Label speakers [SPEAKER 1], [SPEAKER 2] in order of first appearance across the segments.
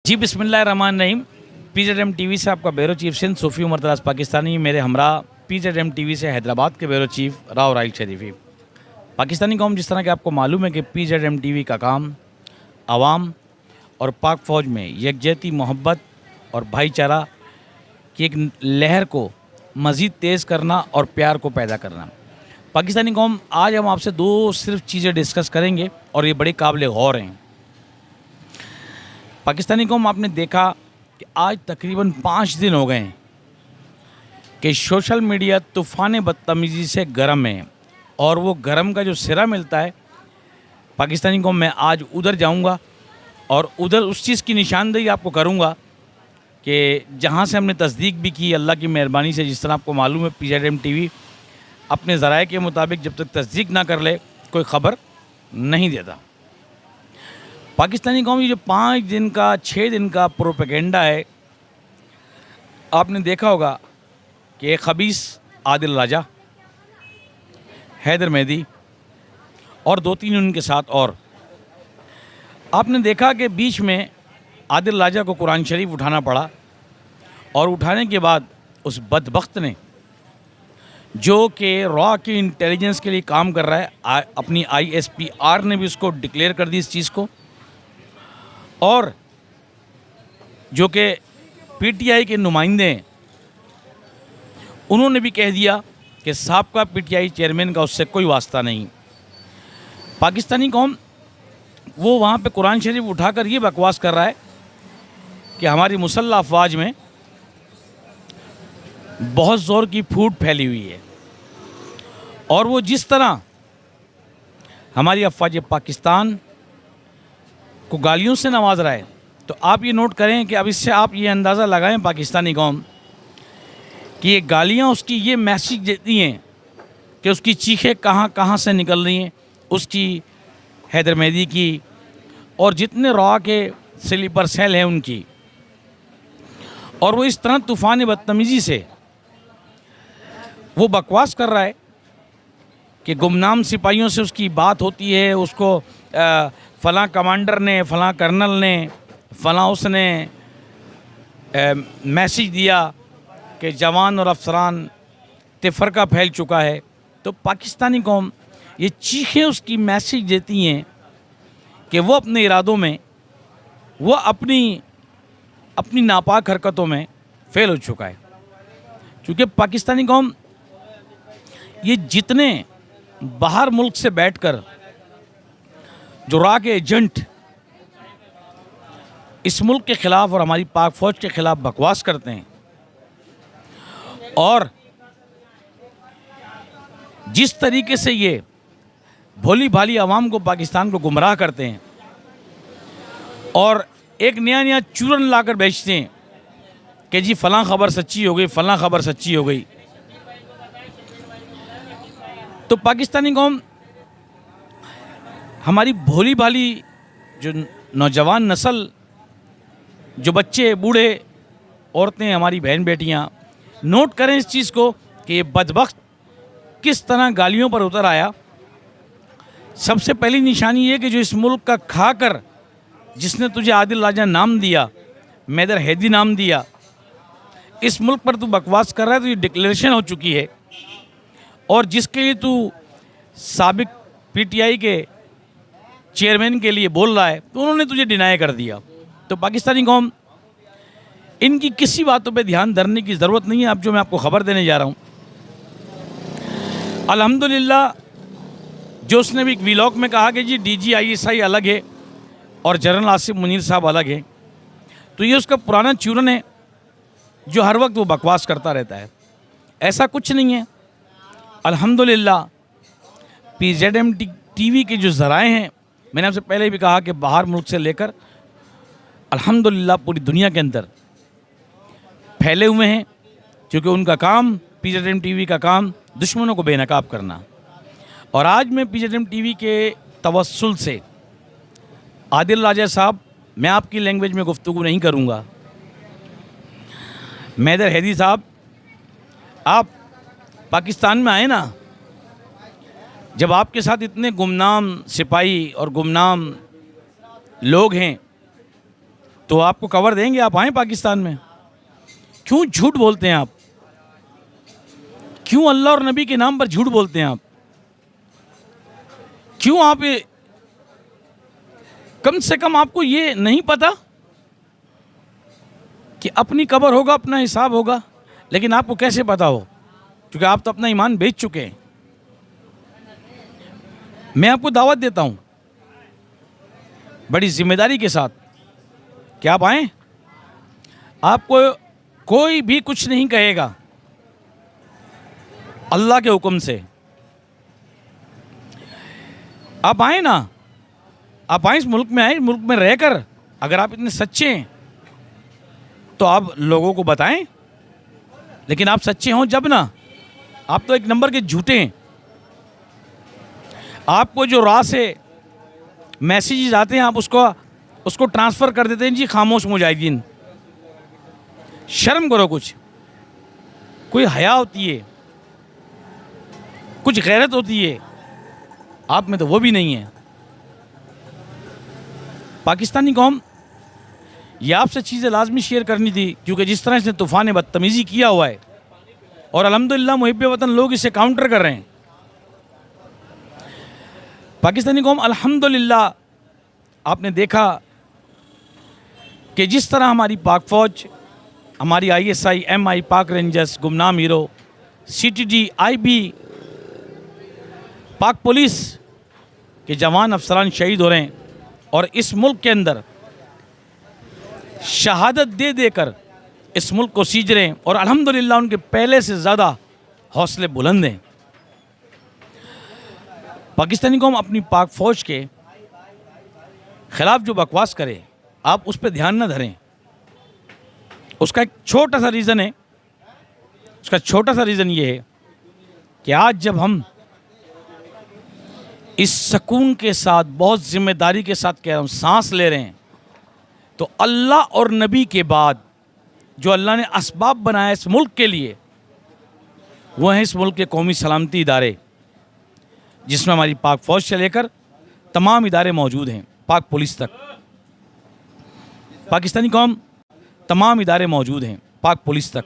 [SPEAKER 1] जी बिस्मिल्लाहिर्रहमानिर्रहीम। PZM TV से आपका ब्यूरो चीफ सिंध सूफ़ी उमर दराज पाकिस्तानी, मेरे हमरा PZM टीवी से हैदराबाद के ब्यूरो चीफ राव राइल शरीफी। पाकिस्तानी कौम, जिस तरह के आपको मालूम है कि PZM टीवी का काम आवाम और पाक फ़ौज में यकजहती, मोहब्बत और भाईचारा की एक लहर को मज़ीद तेज़ करना और प्यार को पैदा करना। पाकिस्तानी कौम, आज हम आपसे दो सिर्फ चीज़ें डिस्कस करेंगे और ये बड़े काबिल गौर हैं। पाकिस्तानी कौम, आपने देखा कि आज तकरीबन 5 दिन हो गए हैं कि सोशल मीडिया तूफ़ान बदतमीज़ी से गर्म है, और वो गर्म का जो सिरा मिलता है पाकिस्तानी कौम, मैं आज उधर जाऊंगा और उधर उस चीज़ की निशानदेही आपको करूंगा कि जहां से हमने तस्दीक भी की अल्लाह की मेहरबानी से। जिस तरह आपको मालूम है PZM टीवी अपने ज़राए के मुताबिक जब तक तस्दीक ना कर ले कोई ख़बर नहीं देता। पाकिस्तानी कौम, ये जो 5 दिन का 6 दिन का प्रोपेगेंडा है, आपने देखा होगा कि एक खबीस आदिल राजा, हैदर मेहदी और 2-3 उनके साथ और आपने देखा कि बीच में आदिल राजा को कुरान शरीफ उठाना पड़ा, और उठाने के बाद उस बदबख्त ने, जो कि रॉ की इंटेलिजेंस के लिए काम कर रहा है, अपनी ISPR ने भी उसको डिक्लेयर कर दी इस चीज़ को, और जो कि PTI के नुमाइंदे हैं उन्होंने भी कह दिया कि साबका PTI चेयरमैन का उससे कोई वास्ता नहीं। पाकिस्तानी कौम, वो वहाँ पे कुरान शरीफ उठाकर ये बकवास कर रहा है कि हमारी मुसल्लह अफवाज में बहुत ज़ोर की फूट फैली हुई है, और वो जिस तरह हमारी अफवाज पाकिस्तान को गालियों से नवाज रहा है, तो आप ये नोट करें कि अब इससे आप ये अंदाज़ा लगाएं पाकिस्तानी कौम कि ये गालियाँ उसकी ये मैसेज देती हैं कि उसकी चीखें कहाँ कहाँ से निकल रही हैं, उसकी, हैदर मेहदी की, और जितने रॉ के स्लीपर सेल हैं उनकी। और वो इस तरह तूफ़ान बदतमीज़ी से वो बकवास कर रहा है कि गुमनाम सिपाहियों से उसकी बात होती है, उसको फ़लाँ कमांडर ने, फ़लाँ कर्नल ने, फ़लाँ उसने मैसेज दिया कि जवान और अफसरान तफ़रका फैल चुका है। तो पाकिस्तानी कौम, ये चीखें उसकी मैसेज देती हैं कि वो अपने इरादों में, वो अपनी नापाक हरकतों में फ़ेल हो चुका है। क्योंकि पाकिस्तानी कौम, ये जितने बाहर मुल्क से बैठकर जो रॉ के एजेंट इस मुल्क के ख़िलाफ़ और हमारी पाक फ़ौज के ख़िलाफ़ बकवास करते हैं, और जिस तरीके से ये भोली भाली आवाम को, पाकिस्तान को गुमराह करते हैं और एक नया नया चूरन लाकर बेचते हैं कि जी फ़लाँ ख़बर सच्ची हो गई, फ़लाँ ख़बर सच्ची हो गई। तो पाकिस्तानी कौम, हमारी भोली भाली जो नौजवान नस्ल, जो बच्चे, बूढ़े, औरतें, हमारी बहन बेटियां, नोट करें इस चीज़ को कि ये बदबख्त किस तरह गालियों पर उतर आया। सबसे पहली निशानी ये कि जो इस मुल्क का खाकर, जिसने तुझे आदिल राजा नाम दिया, हैदर मेहदी नाम दिया, इस मुल्क पर तू बकवास कर रहा है, तो ये डिक्लेरेशन हो चुकी है, और जिसके लिए तू साबिक PTI के चेयरमैन के लिए बोल रहा है, तो उन्होंने तुझे डिनाई कर दिया। तो पाकिस्तानी कौम, इनकी किसी बातों पे ध्यान धरने की ज़रूरत नहीं है। अब जो मैं आपको ख़बर देने जा रहा हूँ, अल्हम्दुलिल्लाह, जो उसने भी एक व्लॉग में कहा कि जी DG ISI अलग है और जनरल आसिफ मुनीर साहब अलग हैं, तो ये उसका पुराना चूरन है जो हर वक्त वो बकवास करता रहता है। ऐसा कुछ नहीं है। अल्हम्दुलिल्लाह, PZM टीवी के जो ज़राए हैं, मैंने आपसे पहले भी कहा कि बाहर मुल्क से लेकर अल्हम्दुलिल्लाह पूरी दुनिया के अंदर फैले हुए हैं, क्योंकि उनका काम, PZM टीवी का काम, दुश्मनों को बेनकाब करना। और आज मैं PZM टीवी के तवस्सुल से आदिल राजा साहब, मैं आपकी लैंग्वेज में गुफ्तगू नहीं करूँगा। हैदर मेहदी साहब, आप पाकिस्तान में आए ना, जब आपके साथ इतने गुमनाम सिपाही और गुमनाम लोग हैं, तो आपको कवर देंगे, आप आएँ पाकिस्तान में। क्यों झूठ बोलते हैं आप? क्यों अल्लाह और नबी के नाम पर झूठ बोलते हैं आप? क्यों आप कम से कम आपको ये नहीं पता कि अपनी कब्र होगा, अपना हिसाब होगा? लेकिन आपको कैसे पता हो? क्योंकि आप तो अपना ईमान बेच चुके हैं। मैं आपको दावत देता हूं बड़ी जिम्मेदारी के साथ कि आप आएं। आपको कोई भी कुछ नहीं कहेगा, अल्लाह के हुक्म से। आप आए ना, आप आए, इस मुल्क में आए, मुल्क में रहकर अगर आप इतने सच्चे हैं तो आप लोगों को बताएं। लेकिन आप सच्चे हों जब ना, आप तो एक नंबर के झूठे हैं। आपको जो राह से मैसेजेस आते हैं आप उसको ट्रांसफ़र कर देते हैं जी खामोश मुजाहिदीन। शर्म करो, कुछ कोई हया होती है, कुछ गैरत होती है, आप में तो वो भी नहीं है। पाकिस्तानी कौम, ये आपसे चीज़ें लाजमी शेयर करनी थी, क्योंकि जिस तरह से तूफ़ान बदतमीज़ी किया हुआ है और अल्हम्दुलिल्लाह मुहिब्बे वतन लोग इसे काउंटर कर रहे हैं। पाकिस्तानी कौम, अल्हम्दुलिल्लाह आपने देखा कि जिस तरह हमारी पाक फ़ौज, हमारी ISI, MI, पाक रेंजर्स, गुमनाम हीरो, CTD, IB, पाक पुलिस के जवान अफसरान शहीद हो रहे हैं और इस मुल्क के अंदर शहादत दे देकर इस मुल्क को सींच रहे हैं और अल्हम्दुलिल्लाह उनके पहले से ज़्यादा हौसले बुलंद हैं। पाकिस्तानी कौम अपनी पाक फ़ौज के ख़िलाफ़ जो बकवास करे, आप उस पर ध्यान न धरें। उसका एक छोटा सा रीज़न है, उसका छोटा सा रीज़न ये है कि आज जब हम इस सुकून के साथ, बहुत ज़िम्मेदारी के साथ कह रहा हूँ, सांस ले रहे हैं, तो अल्लाह और नबी के बाद जो अल्लाह ने असबाब बनाया इस मुल्क के लिए, वह है इस मुल्क के कौमी सलामती इदारे, जिसमें हमारी पाक फ़ौज से लेकर तमाम इदारे मौजूद हैं, पाक पुलिस तक। पाकिस्तानी कौम, तमाम इदारे मौजूद हैं, पाक पुलिस तक।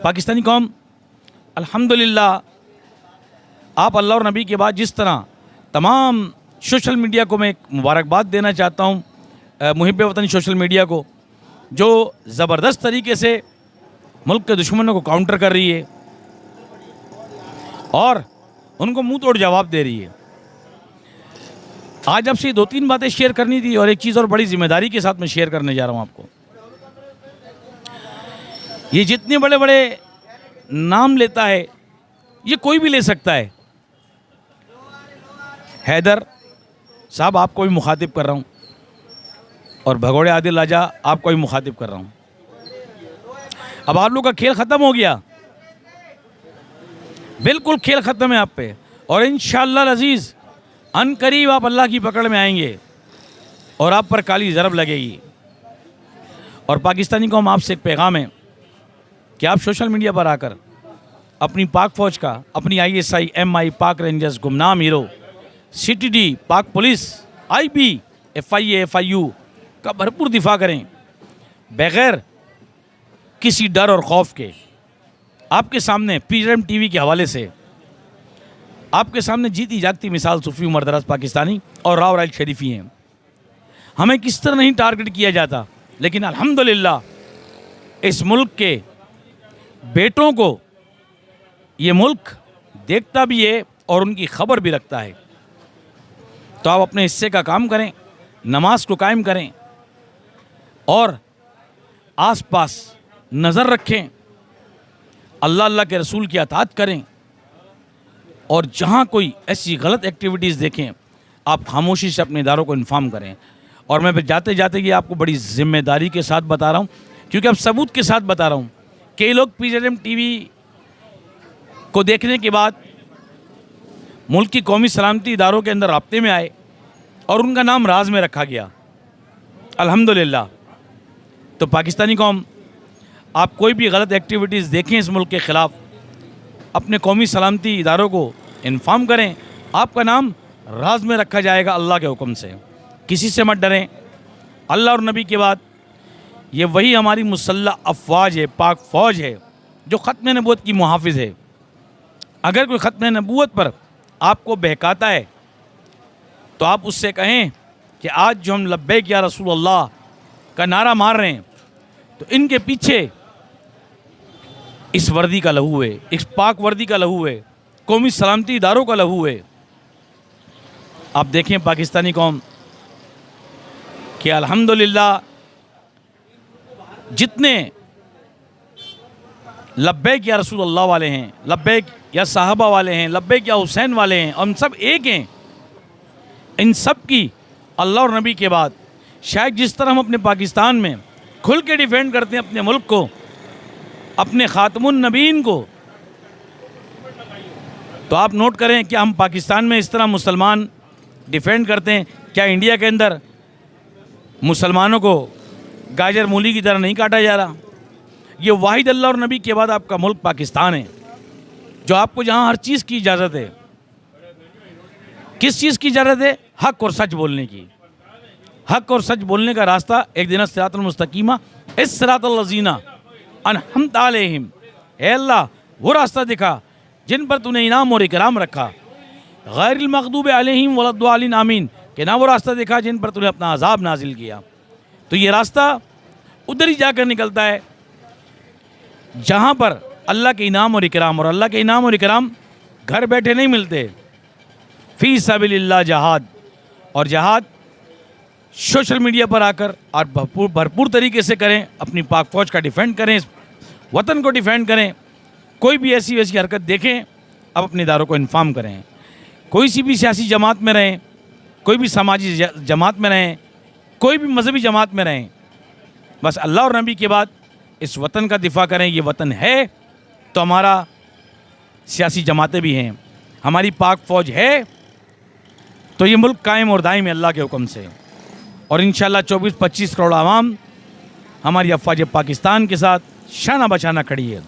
[SPEAKER 1] पाकिस्तानी कौम, अल्हम्दुलिल्लाह आप अल्लाह और नबी के बाद जिस तरह तमाम सोशल मीडिया को मैं एक मुबारकबाद देना चाहता हूँ, मुहिब्बे वतन सोशल मीडिया को, जो ज़बरदस्त तरीके से मुल्क के दुश्मनों को काउंटर कर रही है और उनको मुंह तोड़ जवाब दे रही है। आज आपसे 2-3 बातें शेयर करनी थी और एक चीज़ और बड़ी जिम्मेदारी के साथ मैं शेयर करने जा रहा हूँ आपको। ये जितने बड़े बड़े नाम लेता है, ये कोई भी ले सकता है। हैदर साहब, आपको भी मुखातिब कर रहा हूँ, और भगोड़े आदिल राजा आपको भी मुखातिब कर रहा हूँ। अब आप लोग का खेल ख़त्म हो गया, बिल्कुल खेल ख़त्म है आप पे, और इंशाअल्लाह अज़ीज़ अनकरीब आप अल्लाह की पकड़ में आएंगे और आप पर काली ज़रब लगेगी। और पाकिस्तानी कौम, आपसे एक पैगाम है कि आप सोशल मीडिया पर आकर अपनी पाक फ़ौज का, अपनी ISI, MI, पाक रेंजर्स, गुमनाम हीरो, CTD, पाक पुलिस, IB, FIA, FIU का भरपूर दिफा करें, बग़ैर किसी डर और खौफ के। आपके सामने PRM TV के हवाले से आपके सामने जीती जागती मिसाल सूफ़ी उमर दराज पाकिस्तानी और राव राइल शरीफ़ी हैं। हमें किस तरह नहीं टारगेट किया जाता, लेकिन अल्हम्दुलिल्लाह इस मुल्क के बेटों को ये मुल्क देखता भी है और उनकी खबर भी रखता है। तो आप अपने हिस्से का काम करें, नमाज को कायम करें और आसपास नज़र रखें, अल्लाह अल्लाह के रसूल की अताअत करें, और जहाँ कोई ऐसी गलत एक्टिविटीज़ देखें आप खामोशी से अपने इदारों को इन्फॉर्म करें। और मैं जाते जाते ये आपको बड़ी ज़िम्मेदारी के साथ बता रहा हूँ, क्योंकि अब सबूत के साथ बता रहा हूँ। कई लोग PRM TV को देखने के बाद मुल्क की कौमी सलामती इदारों के अंदर राब्ते में आए और उनका नाम राज में रखा गया, अल्हम्दुलिल्लाह। तो पाकिस्तानी कौम, आप कोई भी गलत एक्टिविटीज़ देखें इस मुल्क के ख़िलाफ़, अपने कौमी सलामती इदारों को इन्फॉर्म करें, आपका नाम राज में रखा जाएगा अल्लाह के हुक्म से। किसी से मत डरें, अल्लाह और नबी के बाद ये वही हमारी मुसल्लह अफवाज है, पाक फ़ौज है, जो ख़त्म नबूवत की मुहाफ़िज़ है। अगर कोई ख़त्म नबूवत पर आपको बहकाता है तो आप उससे कहें कि आज जो हम लब्बैक या रसूल अल्लाह का नारा मार रहे हैं, तो इनके पीछे इस वर्दी का लहू है, इस पाक वर्दी का लहू है, कौमी सलामती इदारों का लहू है। आप देखें पाकिस्तानी कौम कि अल्हम्दुलिल्लाह जितने लब्बैक या रसूल अल्लाह वाले हैं, लब्बैक या साहबा वाले हैं, लब्बैक या हुसैन वाले हैं, हम सब एक हैं। इन सब की अल्लाह और नबी के बाद शायद जिस तरह हम अपने पाकिस्तान में खुल के डिफेंड करते हैं अपने मुल्क को, अपने ख़ातमुन नबीन को, तो आप नोट करें क्या हम पाकिस्तान में इस तरह मुसलमान डिफेंड करते हैं? क्या इंडिया के अंदर मुसलमानों को गाजर मूली की तरह नहीं काटा जा रहा? ये वाहिद अल्लाह और नबी के बाद आपका मुल्क पाकिस्तान है, जो आपको जहाँ हर चीज़ की इजाज़त है। किस चीज़ की इजाज़त है? हक़ और सच बोलने की। हक़ और सच बोलने का रास्ता एक दिन सिरातुल मुस्तकीमा इस सिरातुल लज़ीना अनअमत अलैहिम, ए अल्लाह वो रास्ता दिखा जिन पर तूने इनाम और इकराम रखा, गैरिल मग़दूबि अलैहिम वलद्दालिन आमीन, कि ना वो रास्ता दिखा जिन पर तूने अपना अज़ाब नाजिल किया। तो ये रास्ता उधर ही जाकर निकलता है जहाँ पर अल्लाह के इनाम और इकराम, और अल्लाह के इनाम और इकराम घर बैठे नहीं मिलते। फ़ी सबीलिल्लाह जहाद, और जहाद सोशल मीडिया पर आकर और भरपूर तरीके से करें, अपनी पाक फ़ौज का डिफ़ेंड करें, वतन को डिफ़ेंड करें। कोई भी ऐसी वैसी हरकत देखें, अब अपने इदारों को इन्फॉर्म करें। कोई सी भी सियासी जमात में रहें, कोई भी समाजी जमात में रहें, कोई भी मजहबी जमात में रहें, बस अल्लाह और नबी के बाद इस वतन का दिफा करें। ये वतन है तो हमारा सियासी जमातें भी हैं, हमारी पाक फ़ौज है तो ये मुल्क कायम और दायम है अल्लाह के हुक्म से। और इंशाअल्लाह 24-25 करोड़ आवाम हमारी अफ़वाज पाकिस्तान के साथ शाना बशाना खड़ी है।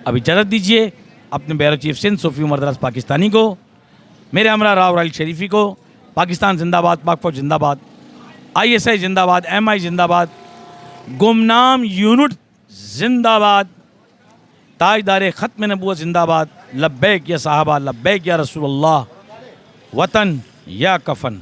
[SPEAKER 1] अब इजाज़त दीजिए अपने बैरो चीफ सिंध सूफ़ी उमर दराज पाकिस्तानी को, मेरे हमरा राव राइल शरीफ़ी को। पाकिस्तान जिंदाबाद, पाक फ़ौज जिंदाबाद, ISI जिंदाबाद, MI जिंदाबाद, गुमनाम यूनिट जिंदाबाद, ताजदार ख़त्म नबूवत जिंदाबाद, लब्बैक या साहबा, लब्बैक या रसूल अल्लाह, वतन या कफ़न।